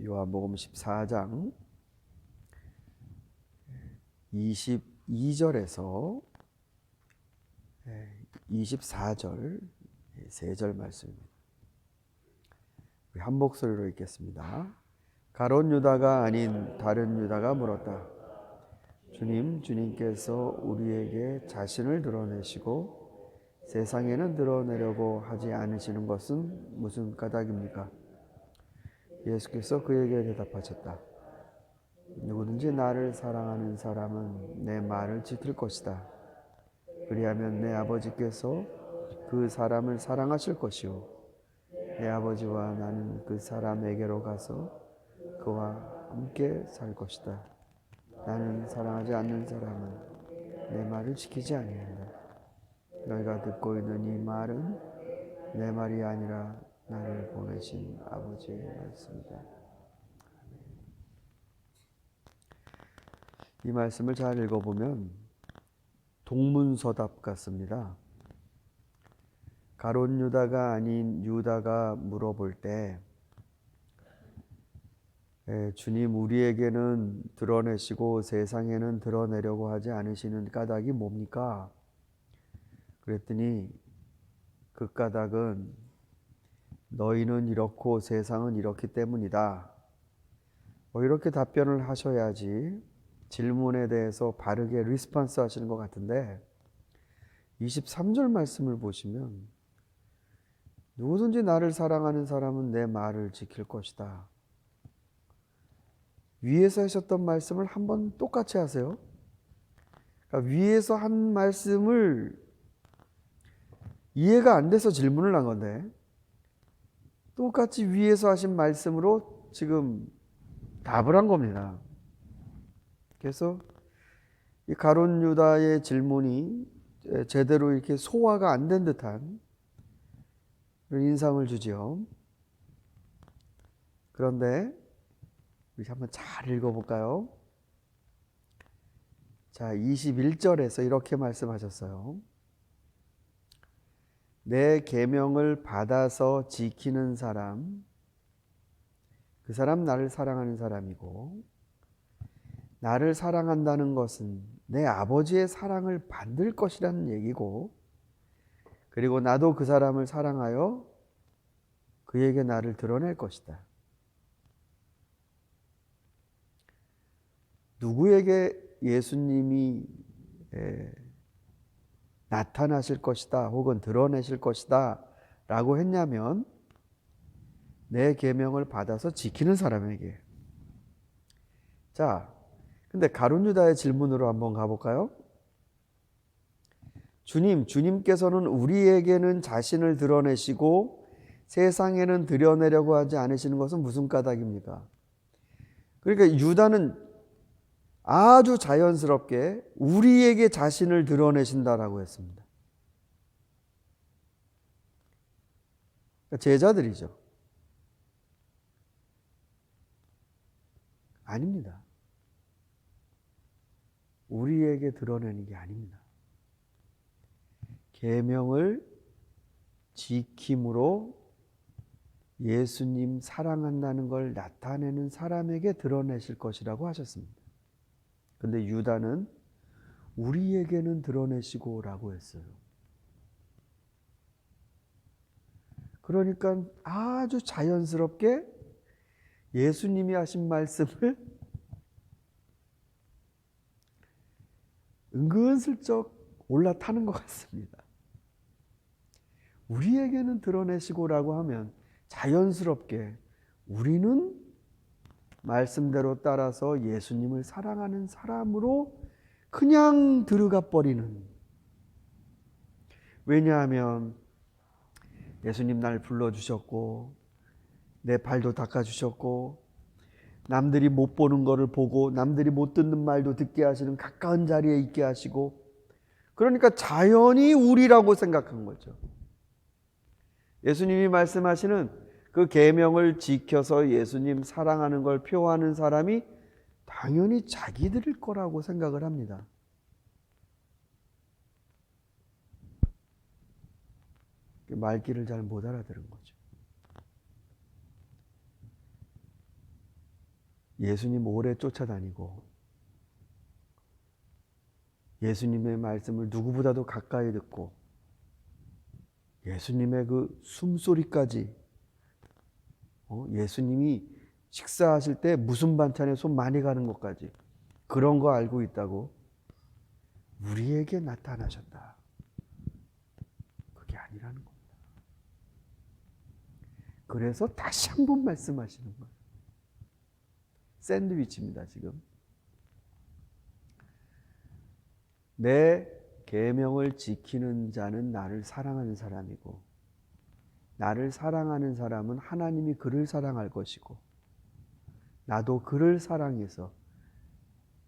요한복음 14장 22절에서 24절 세 절 말씀입니다. 우리 한 목소리로 읽겠습니다. 가롯 유다가 아닌 다른 유다가 물었다. 주님께서 우리에게 자신을 드러내시고 세상에는 드러내려고 하지 않으시는 것은 무슨 까닭입니까? 예수께서 그에게 대답하셨다. 누구든지 나를 사랑하는 사람은 내 말을 지킬 것이다. 그리하면 내 아버지께서 그 사람을 사랑하실 것이요 내 아버지와 나는 그 사람에게로 가서 그와 함께 살 것이다. 나는 사랑하지 않는 사람은 내 말을 지키지 아니한다. 너희가 듣고 있는 이 말은 내 말이 아니라 나를 보내신 아버지의 말씀이다. 이 말씀을 잘 읽어보면 동문서답 같습니다. 가롯 유다가 아닌 유다가 물어볼 때 주님 우리에게는 드러내시고 세상에는 드러내려고 하지 않으시는 까닭이 뭡니까? 그랬더니 그 까닭은 너희는 이렇고 세상은 이렇기 때문이다. 이렇게 답변을 하셔야지 질문에 대해서 바르게 리스폰스 하시는 것 같은데 23절 말씀을 보시면 누구든지 나를 사랑하는 사람은 내 말을 지킬 것이다. 위에서 하셨던 말씀을 한번 똑같이 하세요. 그러니까 위에서 한 말씀을 이해가 안 돼서 질문을 한 건데 똑같이 위에서 하신 말씀으로 지금 답을 한 겁니다. 그래서 이 가롯 유다의 질문이 제대로 이렇게 소화가 안 된 듯한 그런 인상을 주지요. 그런데 우리 한번 잘 읽어볼까요? 자, 21절에서 이렇게 말씀하셨어요. 내 계명을 받아서 지키는 사람, 그 사람 나를 사랑하는 사람이고 나를 사랑한다는 것은 내 아버지의 사랑을 받을 것이라는 얘기고 그리고 나도 그 사람을 사랑하여 그에게 나를 드러낼 것이다. 누구에게 예수님이 나타나실 것이다 혹은 드러내실 것이다 라고 했냐면 내 계명을 받아서 지키는 사람에게. 자, 근데 가룟 유다의 질문으로 한번 가볼까요? 주님께서는 우리에게는 자신을 드러내시고 세상에는 드러내려고 하지 않으시는 것은 무슨 까닭입니까? 그러니까 유다는 아주 자연스럽게 우리에게 자신을 드러내신다라고 했습니다. 그러니까 제자들이죠. 아닙니다. 우리에게 드러내는 게 아닙니다. 계명을 지킴으로 예수님 사랑한다는 걸 나타내는 사람에게 드러내실 것이라고 하셨습니다. 근데 유다는 우리에게는 드러내시고 라고 했어요. 그러니까 아주 자연스럽게 예수님이 하신 말씀을 은근슬쩍 올라타는 것 같습니다. 우리에게는 드러내시고라고 하면 자연스럽게 우리는 말씀대로 따라서 예수님을 사랑하는 사람으로 그냥 들어가 버리는. 왜냐하면 예수님 날 불러주셨고 내 발도 닦아주셨고 남들이 못 보는 거를 보고 남들이 못 듣는 말도 듣게 하시는 가까운 자리에 있게 하시고 그러니까 자연히 우리라고 생각한 거죠. 예수님이 말씀하시는 그 계명을 지켜서 예수님 사랑하는 걸 표하는 사람이 당연히 자기들일 거라고 생각을 합니다. 말귀를 잘 못 알아들은 거죠. 예수님 오래 쫓아다니고 예수님의 말씀을 누구보다도 가까이 듣고 예수님의 그 숨소리까지 예수님이 식사하실 때 무슨 반찬에 손 많이 가는 것까지 그런 거 알고 있다고 우리에게 나타나셨다. 그게 아니라는 겁니다. 그래서 다시 한 번 말씀하시는 거예요. 샌드위치입니다, 지금. 내 계명을 지키는 자는 나를 사랑하는 사람이고 나를 사랑하는 사람은 하나님이 그를 사랑할 것이고 나도 그를 사랑해서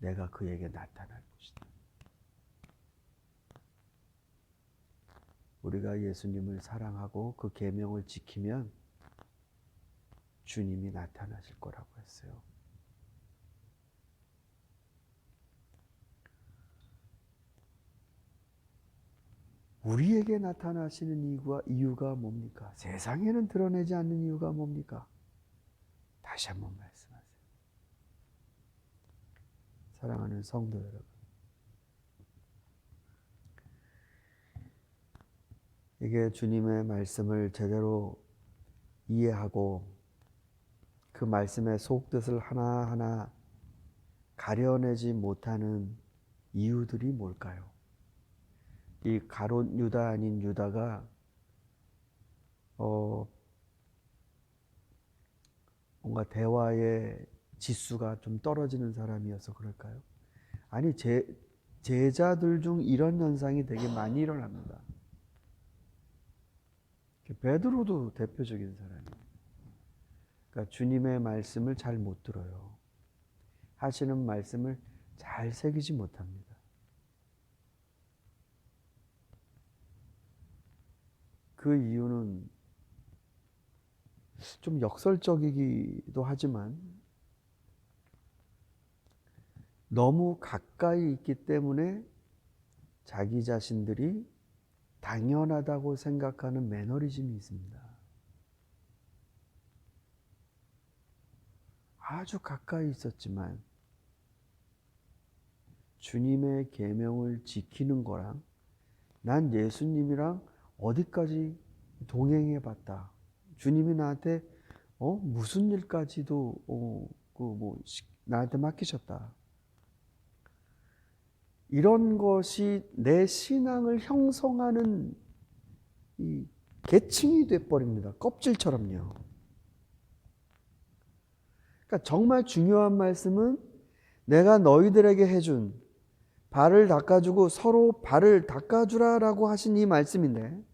내가 그에게 나타날 것이다. 우리가 예수님을 사랑하고 그 계명을 지키면 주님이 나타나실 거라고 했어요. 우리에게 나타나시는 이유가 뭡니까? 세상에는 드러내지 않는 이유가 뭡니까? 다시 한번 말씀하세요. 사랑하는 성도 여러분, 이게 주님의 말씀을 제대로 이해하고 그 말씀의 속뜻을 하나하나 가려내지 못하는 이유들이 뭘까요? 이 가롯 유다 아닌 유다가 뭔가 대화의 지수가 좀 떨어지는 사람이어서 그럴까요? 아니 제자들 중 이런 현상이 되게 많이 일어납니다. 베드로도 대표적인 사람이에요. 그러니까 주님의 말씀을 잘 못 들어요. 하시는 말씀을 잘 새기지 못합니다. 그 이유는 좀 역설적이기도 하지만 너무 가까이 있기 때문에 자기 자신들이 당연하다고 생각하는 매너리즘이 있습니다. 아주 가까이 있었지만 주님의 계명을 지키는 거랑 난 예수님이랑 어디까지 동행해 봤다. 주님이 나한테 무슨 일까지도 나한테 맡기셨다. 이런 것이 내 신앙을 형성하는 이 계층이 돼버립니다. 껍질처럼요. 그러니까 정말 중요한 말씀은 내가 너희들에게 해준 발을 닦아주고 서로 발을 닦아주라라고 하신 이 말씀인데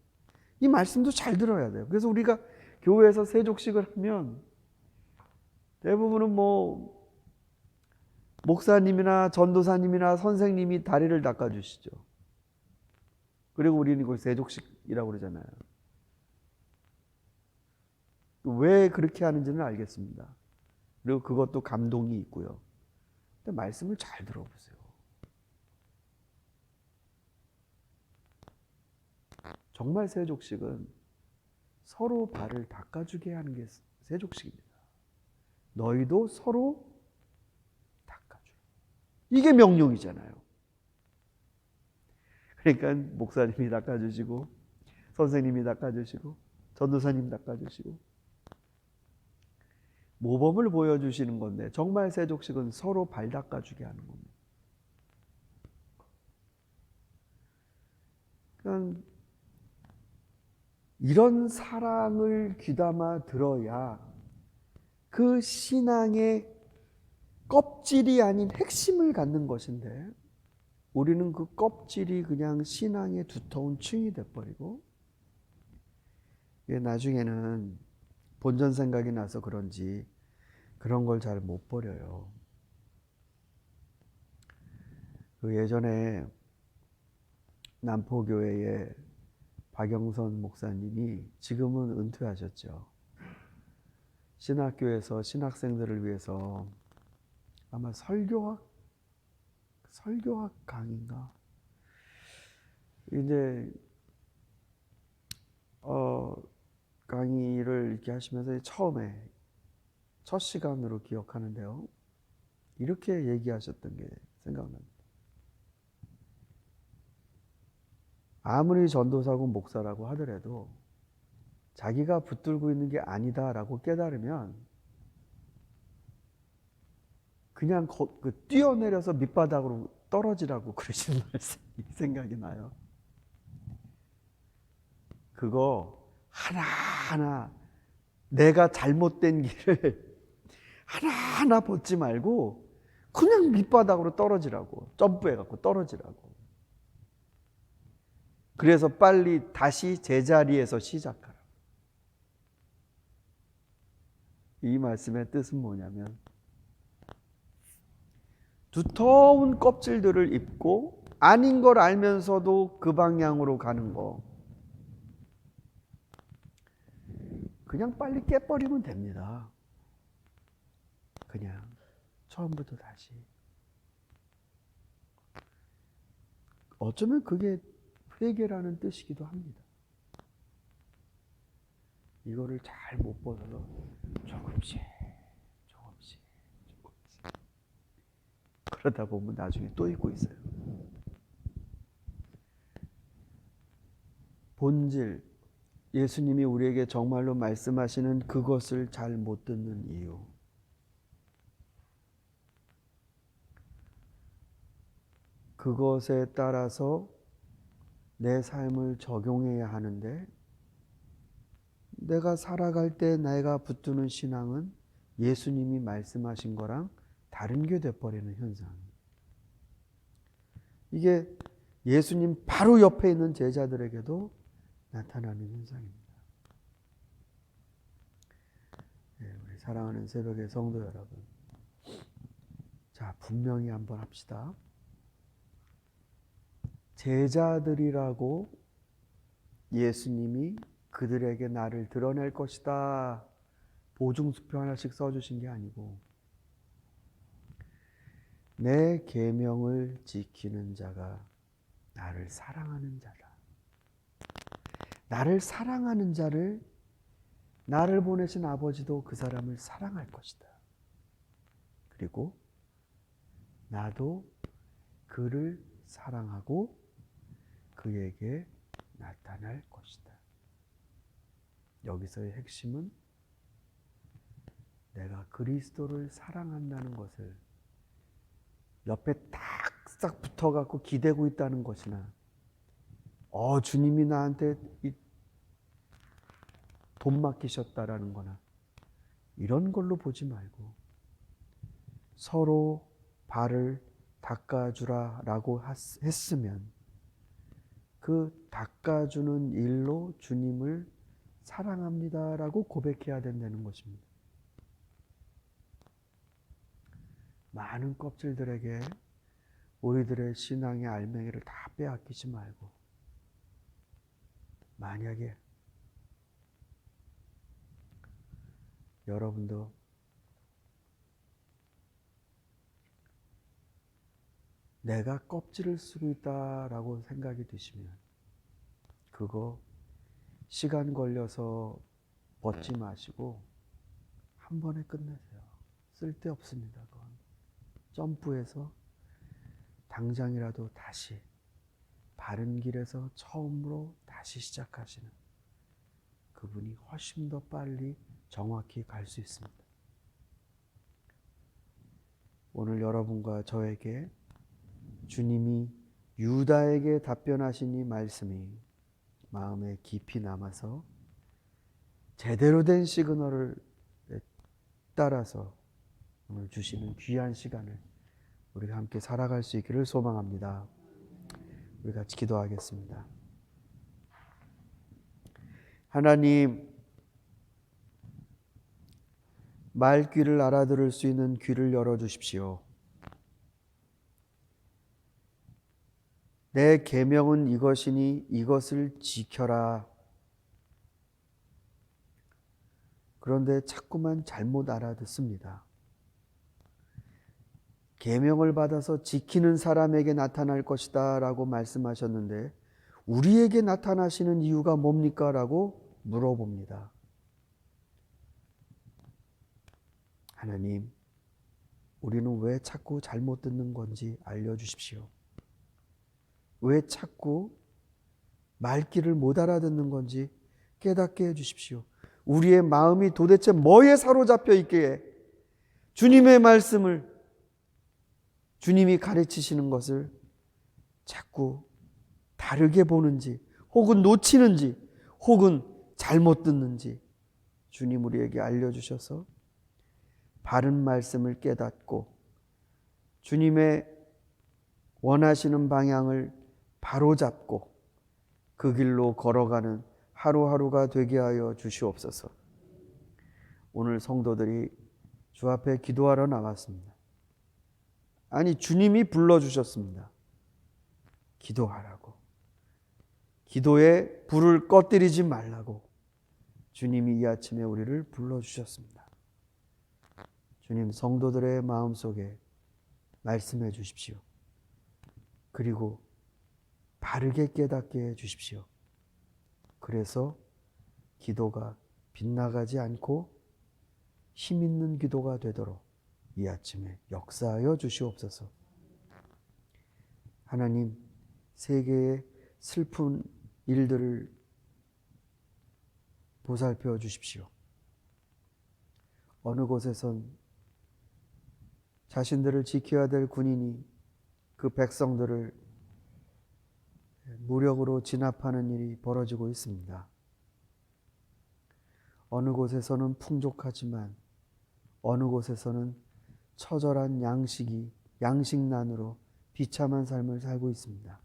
이 말씀도 잘 들어야 돼요. 그래서 우리가 교회에서 세족식을 하면 대부분은 목사님이나 전도사님이나 선생님이 다리를 닦아주시죠. 그리고 우리는 이걸 세족식이라고 그러잖아요. 왜 그렇게 하는지는 알겠습니다. 그리고 그것도 감동이 있고요. 근데 말씀을 잘 들어보세요. 정말 세족식은 서로 발을 닦아주게 하는 게 세족식입니다. 너희도 서로 닦아주라. 이게 명령이잖아요. 그러니까 목사님이 닦아주시고 선생님이 닦아주시고 전도사님 닦아주시고 모범을 보여주시는 건데 정말 세족식은 서로 발 닦아주게 하는 겁니다. 그러니까 이런 사랑을 귀담아 들어야 그 신앙의 껍질이 아닌 핵심을 갖는 것인데 우리는 그 껍질이 그냥 신앙의 두터운 층이 돼버리고 나중에는 본전 생각이 나서 그런지 그런 걸 잘 못 버려요. 그 예전에 남포교회에 박영선 목사님이 지금은 은퇴하셨죠. 신학교에서 신학생들을 위해서 아마 설교학 강의인가 이제 강의를 이렇게 하시면서 처음에 첫 시간으로 기억하는데요. 이렇게 얘기하셨던 게 생각납니다. 아무리 전도사고 목사라고 하더라도 자기가 붙들고 있는 게 아니다라고 깨달으면 그냥 뛰어내려서 밑바닥으로 떨어지라고 그러시는 말씀이 생각이 나요. 그거 하나하나 내가 잘못된 길을 하나하나 벗지 말고 그냥 밑바닥으로 떨어지라고, 점프해갖고 떨어지라고. 그래서 빨리 다시 제자리에서 시작하라. 이 말씀의 뜻은 뭐냐면 두터운 껍질들을 입고 아닌 걸 알면서도 그 방향으로 가는 거 그냥 빨리 깨버리면 됩니다. 그냥 처음부터 다시. 어쩌면 그게 회개라는 뜻이기도 합니다. 이거를 잘 못 벗어서 조금씩 그러다 보면 나중에 또 잊고 있어요. 본질, 예수님이 우리에게 정말로 말씀하시는 그것을 잘 못 듣는 이유. 그것에 따라서 내 삶을 적용해야 하는데 내가 살아갈 때 내가 붙드는 신앙은 예수님이 말씀하신 거랑 다른 게 돼버리는 현상. 이게 예수님 바로 옆에 있는 제자들에게도 나타나는 현상입니다. 네, 우리 사랑하는 새벽의 성도 여러분, 자, 분명히 한번 합시다. 제자들이라고 예수님이 그들에게 나를 드러낼 것이다 보증수표 하나씩 써주신 게 아니고 내 계명을 지키는 자가 나를 사랑하는 자다. 나를 사랑하는 자를 나를 보내신 아버지도 그 사람을 사랑할 것이다. 그리고 나도 그를 사랑하고 그에게 나타날 것이다. 여기서의 핵심은 내가 그리스도를 사랑한다는 것을 옆에 딱 붙어갖고 기대고 있다는 것이나 주님이 나한테 돈 맡기셨다라는 거나 이런 걸로 보지 말고 서로 발을 닦아주라라고 했으면 그 닦아주는 일로 주님을 사랑합니다라고 고백해야 된다는 것입니다. 많은 껍질들에게 우리들의 신앙의 알맹이를 다 빼앗기지 말고 만약에 여러분도 내가 껍질을 쓰고 있다라고 생각이 드시면 그거 시간 걸려서 벗지 마시고 한 번에 끝내세요. 쓸데없습니다. 그건. 점프해서 당장이라도 다시 바른 길에서 처음으로 다시 시작하시는 그분이 훨씬 더 빨리 정확히 갈 수 있습니다. 오늘 여러분과 저에게 주님이 유다에게 답변하신 이 말씀이 마음에 깊이 남아서 제대로 된 시그널을 따라서 오늘 주시는 귀한 시간을 우리가 함께 살아갈 수 있기를 소망합니다. 우리 같이 기도하겠습니다. 하나님, 말귀를 알아들을 수 있는 귀를 열어주십시오. 내 계명은 이것이니 이것을 지켜라. 그런데 자꾸만 잘못 알아듣습니다. 계명을 받아서 지키는 사람에게 나타날 것이다 라고 말씀하셨는데 우리에게 나타나시는 이유가 뭡니까? 라고 물어봅니다. 하나님, 우리는 왜 자꾸 잘못 듣는 건지 알려주십시오. 왜 자꾸 말귀를 못 알아듣는 건지 깨닫게 해주십시오. 우리의 마음이 도대체 뭐에 사로잡혀 있기에 주님의 말씀을, 주님이 가르치시는 것을 자꾸 다르게 보는지, 혹은 놓치는지, 혹은 잘못 듣는지 주님 우리에게 알려주셔서 바른 말씀을 깨닫고 주님의 원하시는 방향을 바로잡고 그 길로 걸어가는 하루하루가 되게 하여 주시옵소서. 오늘 성도들이 주 앞에 기도하러 나왔습니다. 아니, 주님이 불러주셨습니다. 기도하라고. 기도에 불을 꺼뜨리지 말라고 주님이 이 아침에 우리를 불러주셨습니다. 주님, 성도들의 마음속에 말씀해 주십시오. 그리고 바르게 깨닫게 해 주십시오. 그래서 기도가 빗나가지 않고 힘 있는 기도가 되도록 이 아침에 역사하여 주시옵소서. 하나님, 세계의 슬픈 일들을 보살펴 주십시오. 어느 곳에선 자신들을 지켜야 될 군인이 그 백성들을 무력으로 진압하는 일이 벌어지고 있습니다. 어느 곳에서는 풍족하지만 어느 곳에서는 처절한 양식난으로 비참한 삶을 살고 있습니다.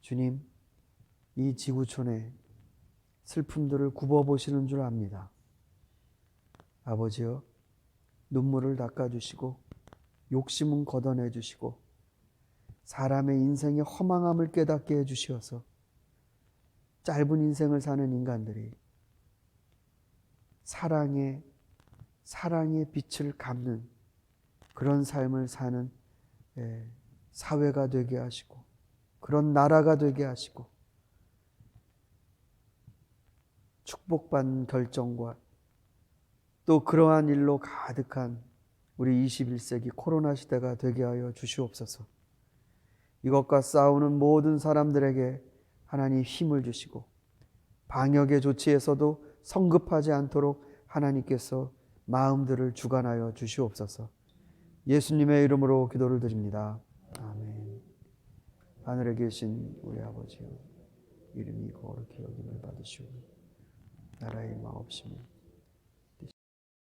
주님, 이 지구촌의 슬픔들을 굽어보시는 줄 압니다. 아버지여, 눈물을 닦아주시고 욕심은 걷어내주시고 사람의 인생의 허망함을 깨닫게 해주시어서 짧은 인생을 사는 인간들이 사랑의 빛을 갚는 그런 삶을 사는 사회가 되게 하시고 그런 나라가 되게 하시고 축복받는 결정과 또 그러한 일로 가득한 우리 21세기 코로나 시대가 되게 하여 주시옵소서. 이것과 싸우는 모든 사람들에게 하나님 힘을 주시고 방역의 조치에서도 성급하지 않도록 하나님께서 마음들을 주관하여 주시옵소서. 예수님의 이름으로 기도를 드립니다. 아멘. 하늘에 계신 우리 아버지여, 이름이 거룩히 여김을 받으시오. 나라의 마옵시며